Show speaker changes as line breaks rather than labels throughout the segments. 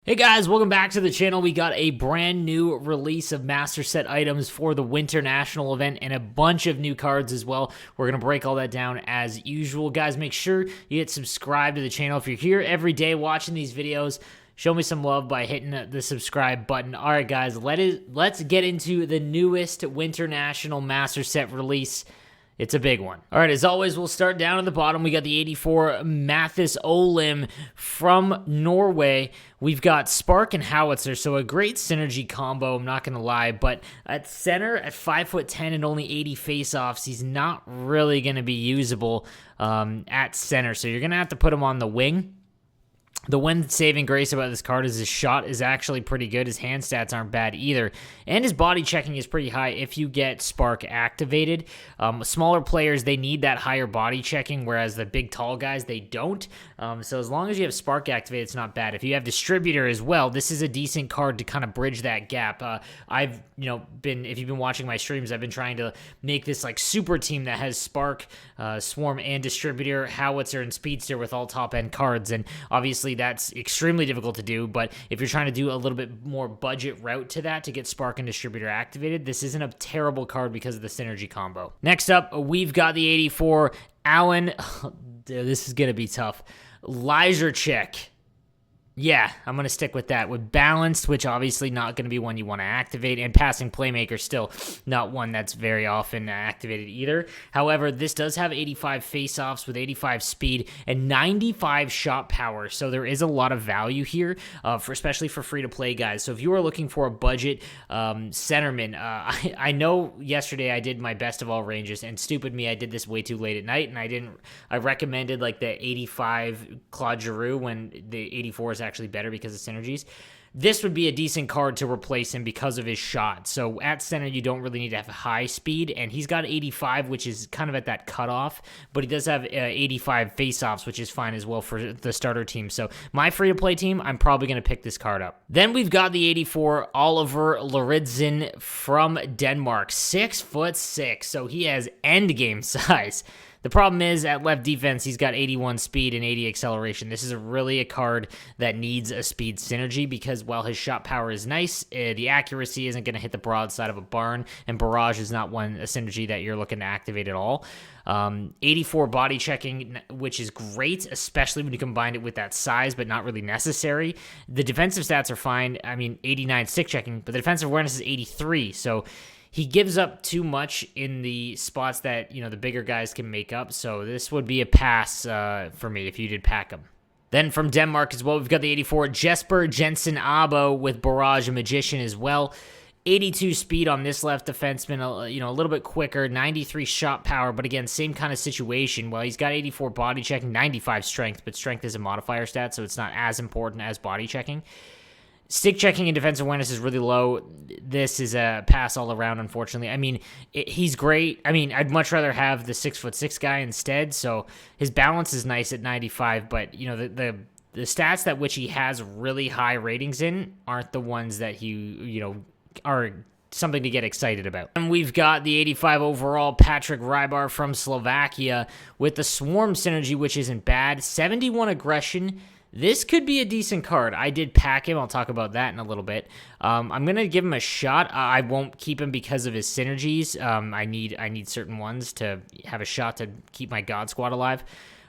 Hey guys, welcome back to the channel. We got a brand new release of Master Set items for the Winternational event and a bunch of new cards as well. We're going to break all that down as usual. Guys, make sure you hit subscribe to the channel. If you're here every day watching these videos, show me some love by hitting the subscribe button. All right, guys, let's get into the newest Winternational Master Set release. It's a big one. All right, as always, we'll start down at the bottom. We got the 84 Mathis Olim from Norway. We've got Spark and Howitzer, so a great synergy combo, I'm not going to lie. But at center, at 5'10" and only 80 faceoffs, he's not really going to be usable at center. So you're going to have to put him on the wing. The one saving grace about this card is his shot is actually pretty good. His hand stats aren't bad either. And his body checking is pretty high if you get Spark activated. Smaller players, they need that higher body checking, whereas the big, tall guys, they don't. So as long as you have Spark activated, it's not bad. If you have Distributor as well, this is a decent card to kind of bridge that gap. If you've been watching my streams, I've been trying to make this like super team that has Spark, Swarm, and Distributor, Howitzer, and Speedster with all top-end cards. And obviously, that's extremely difficult to do, but if you're trying to do a little bit more budget route to that to get Spark and Distributor activated, this isn't a terrible card because of the synergy combo. Next up, we've got the 84 Allen. This is going to be tough. Lysercheck. Yeah, I'm going to stick with that. With Balanced, which obviously not going to be one you want to activate, and Passing Playmaker still not one that's very often activated either. However, this does have 85 faceoffs with 85 speed and 95 shot power, so there is a lot of value here, especially for free-to-play guys. So if you are looking for a budget centerman, I know yesterday I did my best of all ranges, and stupid me, I did this way too late at night, and I recommended like the 85 Claude Giroux when the 84 is actually better because of synergies. This would be a decent card to replace him because of his shot. So at center, you don't really need to have high speed, and he's got 85, which is kind of at that cutoff, but he does have 85 faceoffs, which is fine as well for the starter team. So my free-to-play team, I'm probably going to pick this card up. Then we've got the 84 Oliver Lauritzen from Denmark, 6'6", so he has endgame size. The problem is, at left defense, he's got 81 speed and 80 acceleration. This is really a card that needs a speed synergy because while his shot power is nice, the accuracy isn't going to hit the broadside of a barn, and Barrage is not a synergy that you're looking to activate at all. 84 body checking, which is great, especially when you combine it with that size, but not really necessary. The defensive stats are fine. 89 stick checking, but the defensive awareness is 83, so he gives up too much in the spots that, the bigger guys can make up. So this would be a pass for me if you did pack him. Then from Denmark as well, we've got the 84 Jesper Jensen Abo with Barrage and Magician as well. 82 speed on this left defenseman, a little bit quicker, 93 shot power, but again, same kind of situation. Well, he's got 84 body checking, 95 strength, but strength is a modifier stat, so it's not as important as body checking. Stick checking and defensive awareness is really low. This is a pass all around, unfortunately. He's great. I'd much rather have the 6'6" guy instead. So his balance is nice at 95, but the stats that which he has really high ratings in aren't the ones that he are something to get excited about. And we've got the 85 overall Patrick Rybar from Slovakia with the Swarm synergy, which isn't bad. 71 aggression. This could be a decent card. I did pack him. I'll talk about that in a little bit. I'm going to give him a shot. I won't keep him because of his synergies. I need certain ones to have a shot to keep my God Squad alive.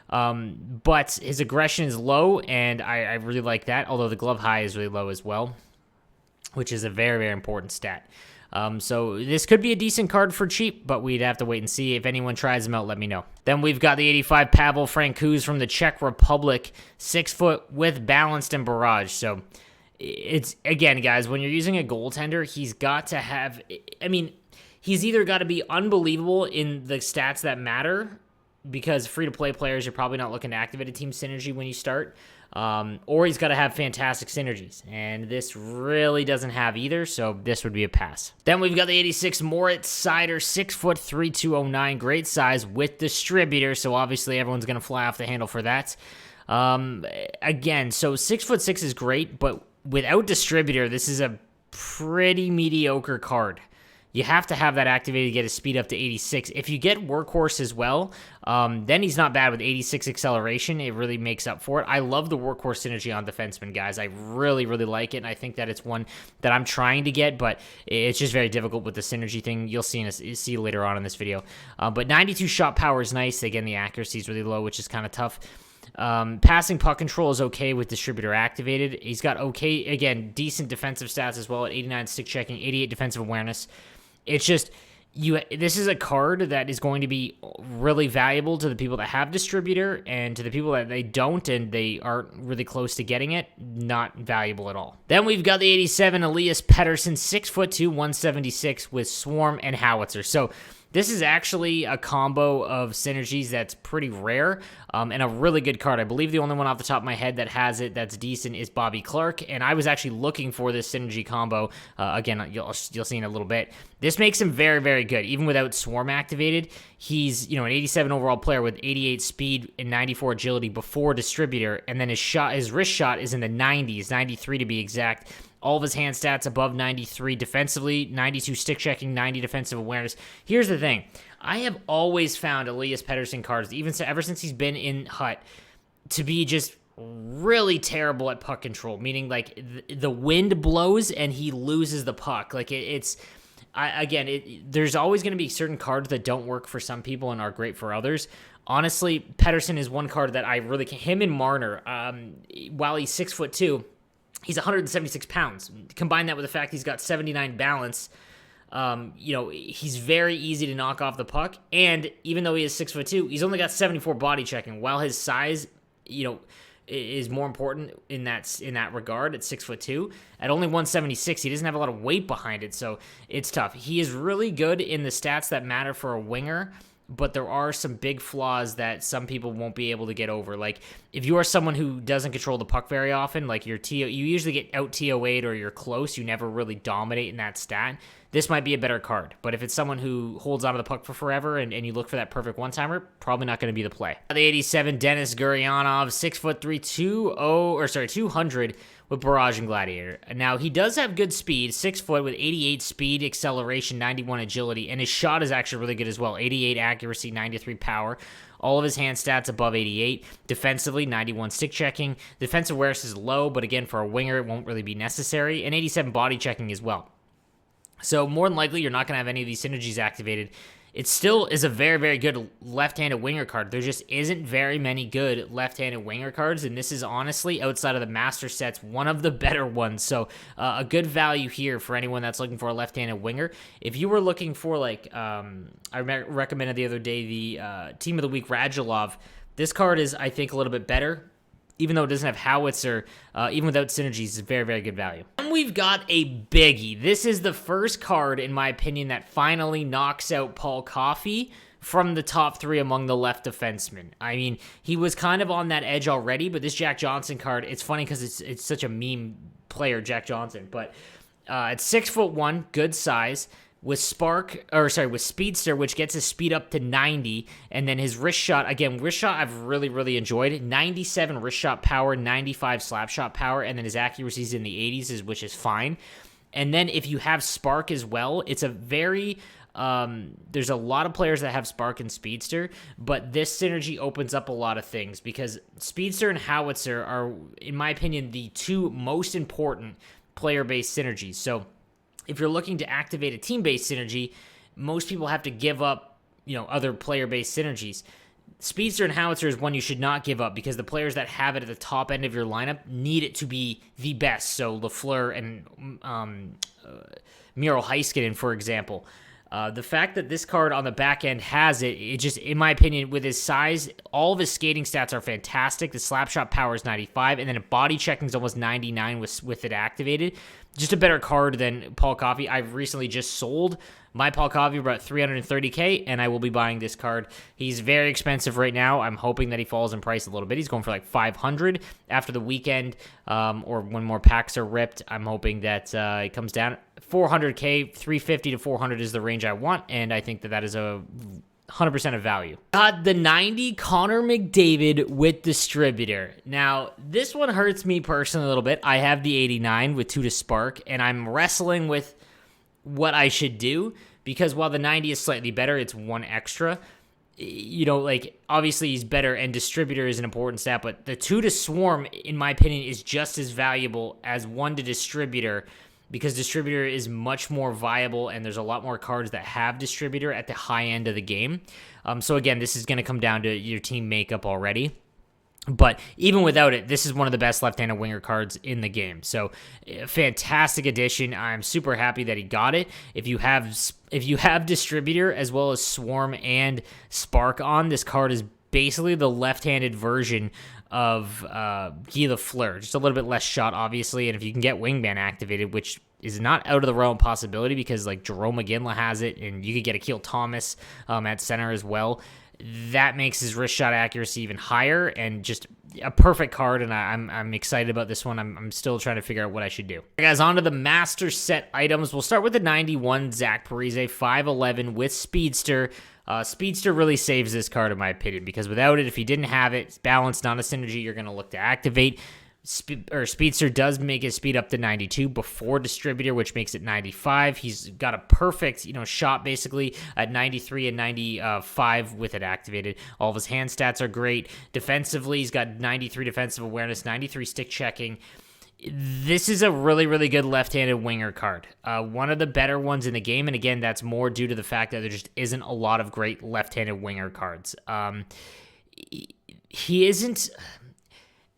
But his aggression is low, and I really like that, although the glove high is really low as well, which is a very, very important stat. So this could be a decent card for cheap, but we'd have to wait and see. If anyone tries them out, let me know. Then we've got the 85 Pavel Francouz from the Czech Republic, 6 foot with Balanced and Barrage. So it's, again, guys, when you're using a goaltender, he's got to have, he's either got to be unbelievable in the stats that matter, because free-to-play players, you're probably not looking to activate a team synergy when you start, or he's got to have fantastic synergies, and this really doesn't have either, so this would be a pass. Then we've got the 86 Moritz Sider, 6'3", 209, great size with Distributor, so obviously everyone's going to fly off the handle for that. Again, so 6'6" is great, but without Distributor, this is a pretty mediocre card. You have to have that activated to get his speed up to 86. If you get Workhorse as well, then he's not bad with 86 acceleration. It really makes up for it. I love the Workhorse synergy on defenseman, guys. I really, really like it, and I think that it's one that I'm trying to get, but it's just very difficult with the synergy thing. You'll see later on in this video. But 92 shot power is nice. Again, the accuracy is really low, which is kind of tough. Passing puck control is okay with distributor activated. He's got okay, again, decent defensive stats as well at 89 stick checking, 88 defensive awareness. It's just, this is a card that is going to be really valuable to the people that have distributor, and to the people that they don't and they aren't really close to getting it, not valuable at all. Then we've got the 87 Elias Pettersson, 6'2", 176 with Swarm and Howitzer. So this is actually a combo of synergies that's pretty rare, and a really good card. I believe the only one off the top of my head that has it that's decent is Bobby Clark, and I was actually looking for this synergy combo. Again, you'll see in a little bit. This makes him very, very good. Even without Swarm activated, he's an 87 overall player with 88 speed and 94 agility before distributor, and then his wrist shot is in the 90s, 93 to be exact. All of his hand stats above 93 defensively, 92 stick checking, 90 defensive awareness. Here's the thing. I have always found Elias Pettersson cards, ever since he's been in Hut, to be just really terrible at puck control, meaning like the wind blows and he loses the puck. Like there's always going to be certain cards that don't work for some people and are great for others. Honestly, Pettersson is one card that I really can't. Him and Marner, while he's 6'2", he's 176 pounds. Combine that with the fact he's got 79 balance. He's very easy to knock off the puck. And even though he is 6'2", he's only got 74 body checking. While his size, is more important in that regard at 6'2". At only 176, he doesn't have a lot of weight behind it, so it's tough. He is really good in the stats that matter for a winger, but there are some big flaws that some people won't be able to get over. Like, if you are someone who doesn't control the puck very often, like you usually get out TO8 or you're close, you never really dominate in that stat, this might be a better card. But if it's someone who holds onto the puck for forever and you look for that perfect one-timer, probably not going to be the play. The 87, Denis Gurianov, 6'3", 200 with Barrage and Gladiator. Now, he does have good speed, 6 foot with 88 speed, acceleration, 91 agility, and his shot is actually really good as well, 88 accuracy, 93 power. All of his hand stats above 88. Defensively, 91 stick checking. Defensive awareness is low, but again, for a winger, it won't really be necessary. And 87 body checking as well. So more than likely, you're not going to have any of these synergies activated. It still is a very, very good left-handed winger card. There just isn't very many good left-handed winger cards, and this is honestly, outside of the master sets, one of the better ones. So a good value here for anyone that's looking for a left-handed winger. If you were looking for, I recommended the other day the Team of the Week Radulov, this card is, I think, a little bit better. Even though it doesn't have Howitzer, even without synergies, it's very, very good value. And we've got a biggie. This is the first card, in my opinion, that finally knocks out Paul Coffey from the top three among the left defensemen. I mean, he was kind of on that edge already, but this Jack Johnson card, it's funny because it's such a meme player, Jack Johnson. But it's 6'1", good size. With Speedster, which gets his speed up to 90, and then his wrist shot, I've really, really enjoyed. 97 wrist shot power, 95 slap shot power, and then his accuracy's in the 80s, which is fine. And then if you have Spark as well, it's a very... there's a lot of players that have Spark and Speedster, but this synergy opens up a lot of things because Speedster and Howitzer are, in my opinion, the two most important player-based synergies. So if you're looking to activate a team-based synergy, most people have to give up, other player-based synergies. Speedster and Howitzer is one you should not give up because the players that have it at the top end of your lineup need it to be the best. So Lafleur and Miro Heiskanen, for example. The fact that this card on the back end has it just, in my opinion, with his size, all of his skating stats are fantastic. The slap shot power is 95, and then a body checking is almost 99 with it activated. Just a better card than Paul Coffey. I've recently just sold my Paul Coffey for about $330K, and I will be buying this card. He's very expensive right now. I'm hoping that he falls in price a little bit. He's going for like $500 after the weekend, or when more packs are ripped. I'm hoping that it comes down. $400K, $350 to $400 is the range I want, and I think that is a 100% of value. Got the 90 Connor McDavid with distributor. Now, this one hurts me personally a little bit. I have the 89 with 2 to Spark, and I'm wrestling with what I should do, because while the 90 is slightly better, it's one extra. Like, obviously he's better, and distributor is an important stat, but the 2 to swarm, in my opinion, is just as valuable as 1 to distributor, because distributor is much more viable, and there's a lot more cards that have distributor at the high end of the game. So again, this is going to come down to your team makeup already. But even without it, this is one of the best left-handed winger cards in the game. So, fantastic addition. I'm super happy that he got it. If you have distributor as well as swarm and spark on, this card is basically the left-handed version of Guy Lafleur. Just a little bit less shot, obviously. And if you can get wingman activated, which is not out of the realm of possibility, because like Jerome McGinley has it, and you could get Akil Thomas at center as well. That makes his wrist shot accuracy even higher, and just a perfect card, and I'm excited about this one. I'm still trying to figure out what I should do. Guys, on to the master set items. We'll start with the 91 Zach Parise, 5'11", with Speedster. Speedster really saves this card, in my opinion, because without it, if he didn't have it, it's balanced, not a synergy, you're going to look to activate. Speedster does make his speed up to 92 before distributor, which makes it 95. He's got a perfect, shot basically at 93 and 95 with it activated. All of his hand stats are great. Defensively, he's got 93 defensive awareness, 93 stick checking. This is a really, really good left-handed winger card. One of the better ones in the game, and again, that's more due to the fact that there just isn't a lot of great left-handed winger cards. He isn't...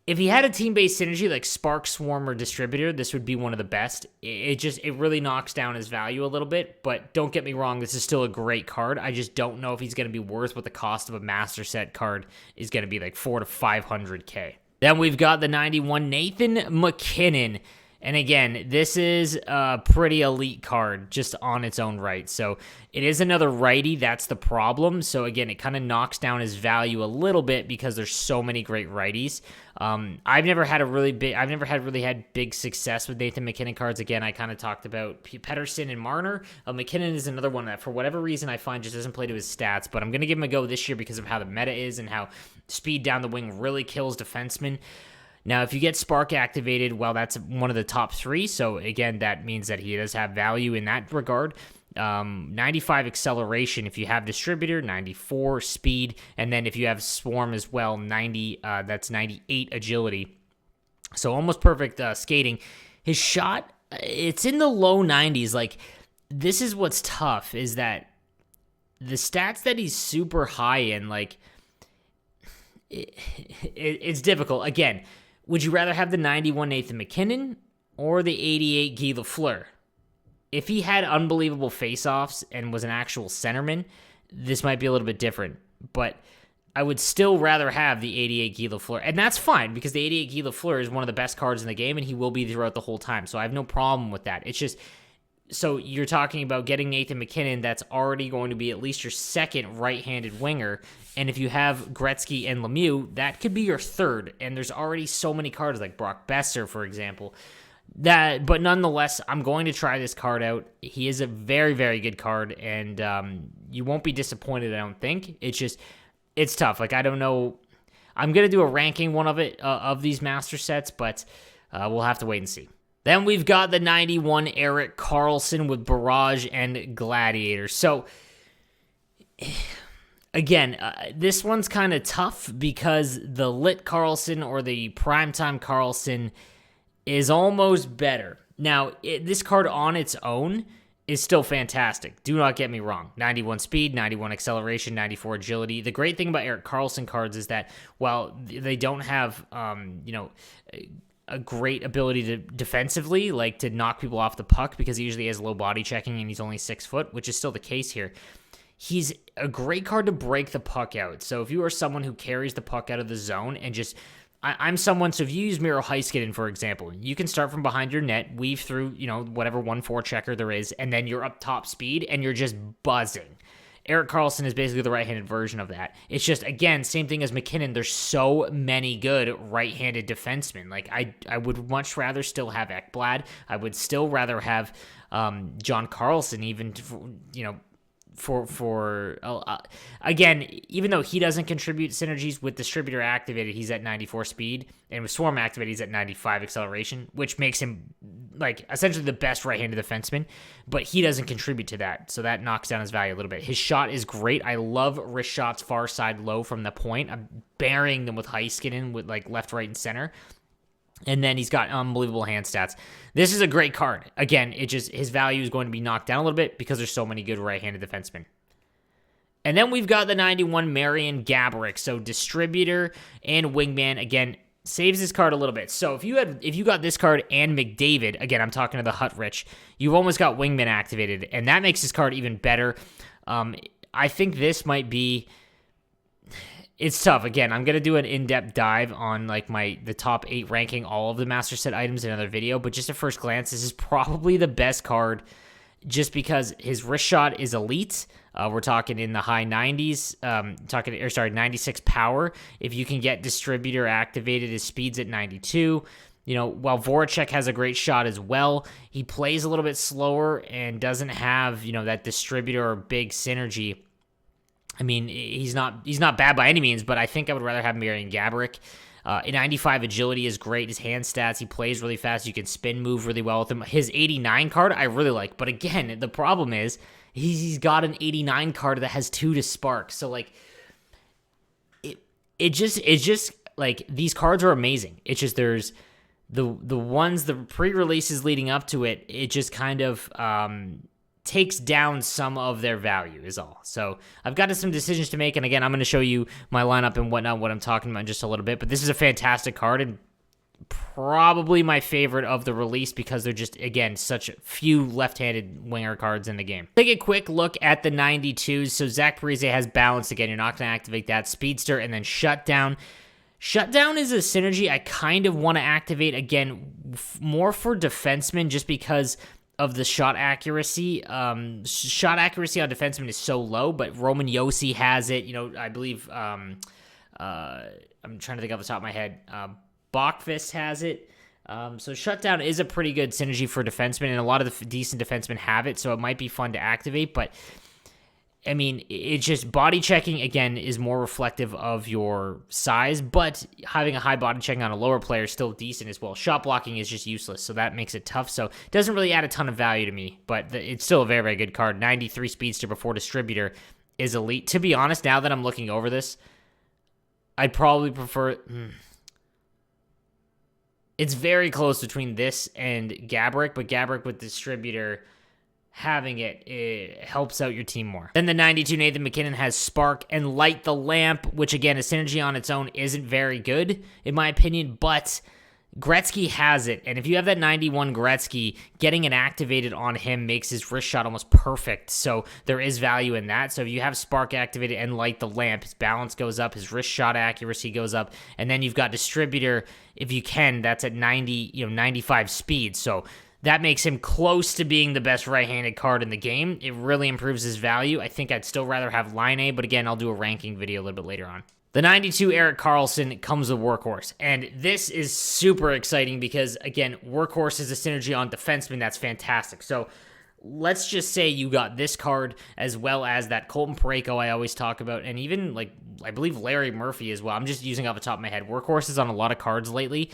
If he had a team-based synergy like Spark, Swarm, or Distributor, this would be one of the best. It really knocks down his value a little bit, but don't get me wrong, this is still a great card. I just don't know if he's going to be worth what the cost of a Master Set card is going to be, like 400 to 500K. Then we've got the 91 Nathan MacKinnon. And again, this is a pretty elite card just on its own right. So it is another righty. That's the problem. So again, it kind of knocks down his value a little bit because there's so many great righties. I've never had really had big success with Nathan MacKinnon cards. Again, I kind of talked about Pettersson and Marner. MacKinnon is another one that for whatever reason I find just doesn't play to his stats, but I'm going to give him a go this year because of how the meta is and how speed down the wing really kills defensemen. Now, if you get Spark activated, well, that's one of the top 3. So, again, that means that he does have value in that regard. 95 acceleration if you have Distributor, 94 speed, and then if you have Swarm as well, 90. That's 98 agility. So, almost perfect skating. His shot, it's in the low 90s. Like, this is what's tough, is that the stats that he's super high in, like, it's difficult. Again, would you rather have the 91 Nathan MacKinnon or the 88 Guy Lafleur? If he had unbelievable face-offs and was an actual centerman, this might be a little bit different. But I would still rather have the 88 Guy Lafleur. And that's fine, because the 88 Guy Lafleur is one of the best cards in the game, and he will be throughout the whole time. So I have no problem with that. It's just... So you're talking about getting Nathan MacKinnon, that's already going to be at least your second right-handed winger. And if you have Gretzky and Lemieux, that could be your third. And there's already so many cards like Brock Besser, for example. But nonetheless, I'm going to try this card out. He is a very, very good card, and you won't be disappointed, I don't think. It's tough. Like, I don't know. I'm going to do a ranking one of it, of these master sets, but we'll have to wait and see. Then we've got the 91 Erik Karlsson with Barrage and Gladiator. So, again, this one's kind of tough because the lit Karlsson or the primetime Karlsson is almost better. Now, this card on its own is still fantastic. Do not get me wrong. 91 speed, 91 acceleration, 94 agility. The great thing about Erik Karlsson cards is that while they don't have, a great ability to defensively, like to knock people off the puck, because he usually has low body checking and he's only 6 foot, which is still the case here. He's a great card to break the puck out. So if you are someone who carries the puck out of the zone and just... I'm someone, so if you use Miro Heiskanen, for example, you can start from behind your net, weave through, whatever 1-4 checker there is, and then you're up top speed, and you're just buzzing. Erik Karlsson is basically the right-handed version of that. It's just, again, same thing as MacKinnon. There's so many good right-handed defensemen. Like, I would much rather still have Ekblad. I would still rather have John Carlson, even, again, even though he doesn't contribute synergies with Distributor activated, he's at 94 speed, and with Swarm activated, he's at 95 acceleration, which makes him like essentially the best right-handed defenseman, but he doesn't contribute to that, so that knocks down his value a little bit. His shot is great. I love wrist shots far side low from the point. I'm burying them with Heiskanen with like left, right, and center. And then he's got unbelievable hand stats. This is a great card. Again, his value is going to be knocked down a little bit because there's so many good right-handed defensemen. And then we've got the 91 Marian Gaborik. So distributor and wingman, again, saves this card a little bit. So if you got this card and McDavid, again, I'm talking to the Hut Rich, you've almost got wingman activated, and that makes this card even better. I think this might be... It's tough. Again, I'm going to do an in-depth dive on like the top 8 ranking all of the Master Set items in another video, but just at first glance, this is probably the best card just because his wrist shot is elite. We're talking in the high 90s, 96 power. If you can get distributor activated, his speed's at 92. While Voracek has a great shot as well, he plays a little bit slower and doesn't have, that distributor or big synergy. I mean, he's not bad by any means, but I think I would rather have Marian Gaborik. 95 agility is great. His hand stats, he plays really fast. You can spin move really well with him. His 89 card, I really like. But again, the problem is he's got an 89 card that has 2 to spark. So like, it's just like these cards are amazing. It's just there's the ones, the pre-releases leading up to it. It just kind of takes down some of their value is all. So I've got some decisions to make, and again, I'm going to show you my lineup and whatnot, what I'm talking about in just a little bit, but this is a fantastic card and probably my favorite of the release because they're just, again, such few left-handed winger cards in the game. Take a quick look at the 92s. So Zach Parise has balance again. You're not going to activate that. Speedster and then Shutdown. Shutdown is a synergy I kind of want to activate, again, more for defensemen just because of the shot accuracy. Shot accuracy on defenseman is so low, but Roman Josi has it. I believe, I'm trying to think off the top of my head, Lundqvist has it. So Shutdown is a pretty good synergy for defensemen, and a lot of the decent defensemen have it, so it might be fun to activate, but I mean, it's just body checking, again, is more reflective of your size, but having a high body checking on a lower player is still decent as well. Shot blocking is just useless, so that makes it tough. So it doesn't really add a ton of value to me, but it's still a very, very good card. 93 Speedster before Distributor is elite. To be honest, now that I'm looking over this, I'd probably prefer... It's very close between this and Gaborik, but Gaborik with Distributor... having it helps out your team more. Then the 92 Nathan MacKinnon has Spark and Light the Lamp, which again, a synergy on its own isn't very good, in my opinion, but Gretzky has it. And if you have that 91 Gretzky, getting it activated on him makes his wrist shot almost perfect. So there is value in that. So if you have Spark activated and Light the Lamp, his balance goes up, his wrist shot accuracy goes up, and then you've got Distributor, if you can, that's at 95 speed. So that makes him close to being the best right-handed card in the game. It really improves his value. I think I'd still rather have Line A, but again, I'll do a ranking video a little bit later on. The 92 Erik Karlsson comes with Workhorse, and this is super exciting because, again, Workhorse is a synergy on defensemen. That's fantastic. So let's just say you got this card as well as that Colton Parayko I always talk about, and even, like, I believe Larry Murphy as well. I'm just using off the top of my head. Workhorse is on a lot of cards lately,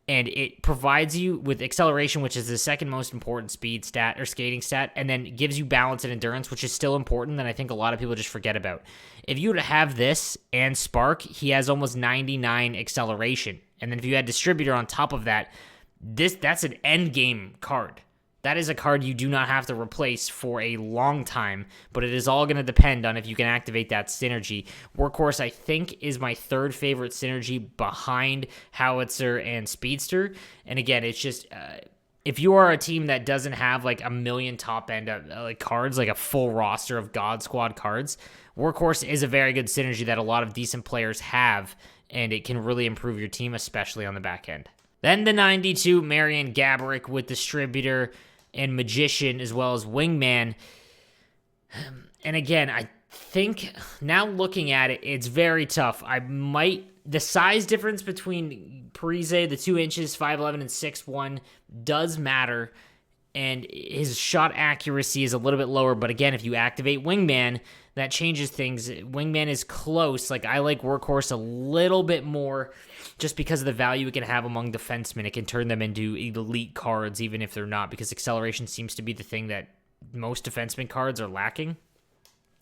and it provides you with acceleration, which is the second most important speed stat or skating stat, and then gives you balance and endurance, which is still important, and I think a lot of people just forget about. If you were to have this and Spark, he has almost 99 acceleration. And then if you had Distributor on top of that, that's an end game card. That is a card you do not have to replace for a long time, but it is all going to depend on if you can activate that synergy. Workhorse, I think, is my third favorite synergy behind Howitzer and Speedster. And again, it's just... if you are a team that doesn't have like a million top end like cards, like a full roster of God Squad cards, Workhorse is a very good synergy that a lot of decent players have, and it can really improve your team, especially on the back end. Then the 92 Marian Gaborik with Distributor and Magician as well as Wingman. And again, I think now looking at it, it's very tough. The size difference between Parise, the 2 inches, 5'11", and 6'1", does matter. and his shot accuracy is a little bit lower. But again, if you activate Wingman, that changes things. Wingman is close. Like, I like Workhorse a little bit more just because of the value it can have among defensemen. It can turn them into elite cards, even if they're not, because acceleration seems to be the thing that most defenseman cards are lacking.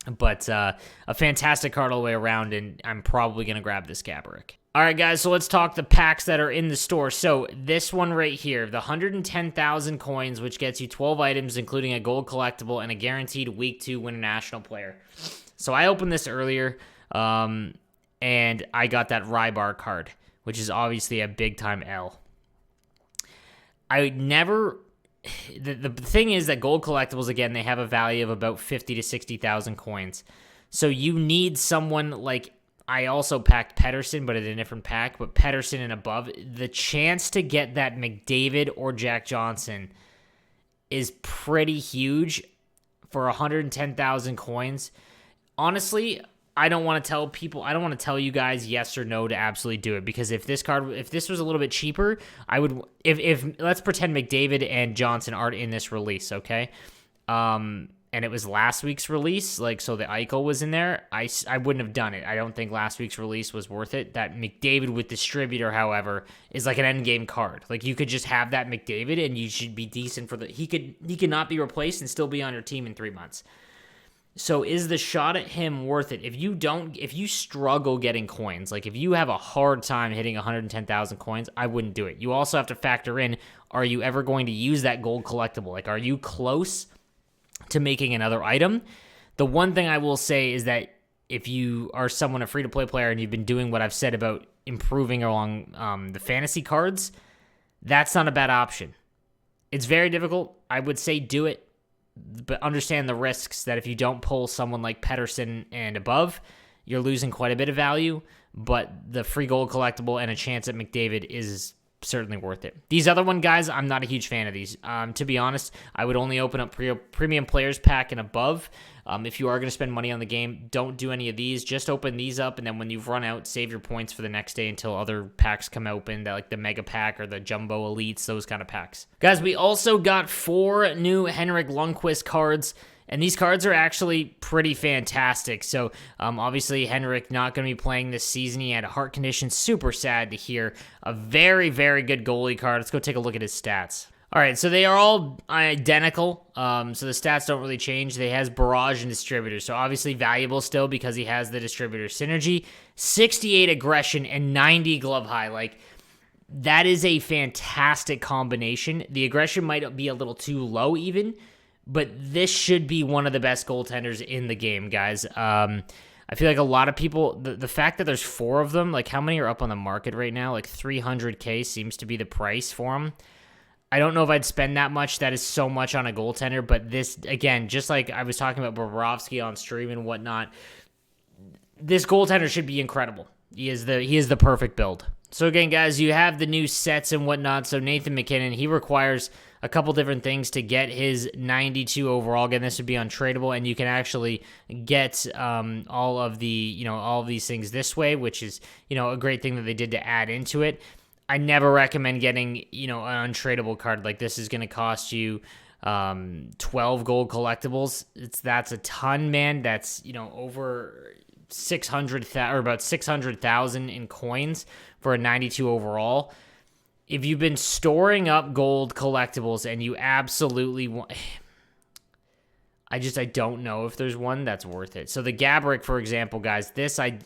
But a fantastic card all the way around, and I'm probably going to grab this Gaborik. All right, guys, so let's talk the packs that are in the store. So this one right here, the 110,000 coins, which gets you 12 items, including a gold collectible and a guaranteed Week 2 Winternational player. So I opened this earlier, and I got that Rybar card, which is obviously a big-time L. I never... The thing is that gold collectibles, again, they have a value of about 50 to 60,000 coins. So you need someone like... I also packed Pettersson, but in a different pack, but Pettersson and above. The chance to get that McDavid or Jack Johnson is pretty huge for 110,000 coins. Honestly, I don't want to tell you guys yes or no to absolutely do it, because if this was a little bit cheaper, I would, if let's pretend McDavid and Johnson aren't in this release, okay? And it was last week's release, like, so the Eichel was in there, I wouldn't have done it. I don't think last week's release was worth it. That McDavid with distributor, however, is like an end game card. Like, you could just have that McDavid and you should be decent for he could not be replaced and still be on your team in 3 months. So is the shot at him worth it? If you struggle getting coins, like if you have a hard time hitting 110,000 coins, I wouldn't do it. You also have to factor in, are you ever going to use that gold collectible? Like, are you close to making another item? The one thing I will say is that if you are a free-to-play player and you've been doing what I've said about improving along the fantasy cards, that's not a bad option. It's very difficult. I would say do it, but understand the risks that if you don't pull someone like Pettersson and above, you're losing quite a bit of value, but the free gold collectible and a chance at McDavid is certainly worth it. These other one, guys, I'm not a huge fan of these. To be honest, I would only open up premium players pack and above. If you are going to spend money on the game, don't do any of these. Just open these up, and then when you've run out, save your points for the next day until other packs come open, like the Mega Pack or the Jumbo Elites, those kind of packs. Guys, we also got 4 new Henrik Lundqvist cards, and these cards are actually pretty fantastic. So, obviously, Henrik not going to be playing this season. He had a heart condition. Super sad to hear. A very, very good goalie card. Let's go take a look at his stats. All right, so they are all identical. So the stats don't really change. They has barrage and distributor. So obviously valuable still because he has the distributor synergy. 68 aggression and 90 glove high. Like, that is a fantastic combination. The aggression might be a little too low even, but this should be one of the best goaltenders in the game, guys. I feel like a lot of people, the fact that there's 4 of them, like how many are up on the market right now? Like 300K seems to be the price for them. I don't know if I'd spend that much. That is so much on a goaltender, but this, again, just like I was talking about Bobrovsky on stream and whatnot, this goaltender should be incredible. He is the perfect build. So again, guys, you have the new sets and whatnot. So Nathan MacKinnon, he requires a couple different things to get his 92 overall. Again, this would be untradeable, and you can actually get all of these things this way, which is, a great thing that they did to add into it. I never recommend getting, an untradeable card. Like, this is going to cost you 12 gold collectibles. That's a ton, man. That's, over 600,000 or about 600,000 in coins for a 92 overall. If you've been storing up gold collectibles and you absolutely want, I don't know if there's one that's worth it. So the Gaborik, for example, guys, this I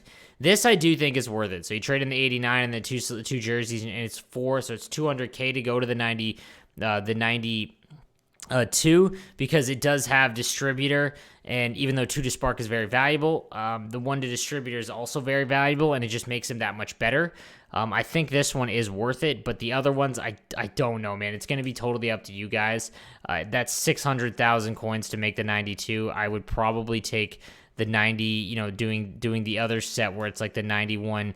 do think is worth it. So you trade in the 89 and the two jerseys, and it's 4, so it's 200K to go to the 92 because it does have distributor, and even though 2 to spark is very valuable, the 1 to distributor is also very valuable, and it just makes him that much better. I think this one is worth it, but the other ones, I don't know, man. It's going to be totally up to you guys. That's 600,000 coins to make the 92. I would probably take the 90, doing the other set where it's like the 91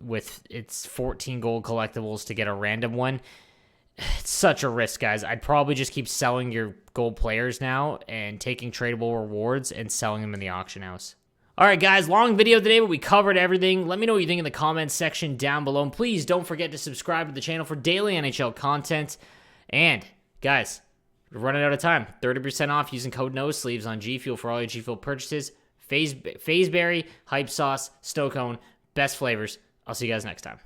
with its 14 gold collectibles to get a random one. It's such a risk, guys. I'd probably just keep selling your gold players now and taking tradable rewards and selling them in the auction house. All right, guys, long video today, but we covered everything. Let me know what you think in the comments section down below. And please don't forget to subscribe to the channel for daily NHL content. And, guys, we're running out of time. 30% off using code NOSLEEVES on G Fuel for all your G Fuel purchases. Fazeberry, Hype Sauce, Snow Cone, best flavors. I'll see you guys next time.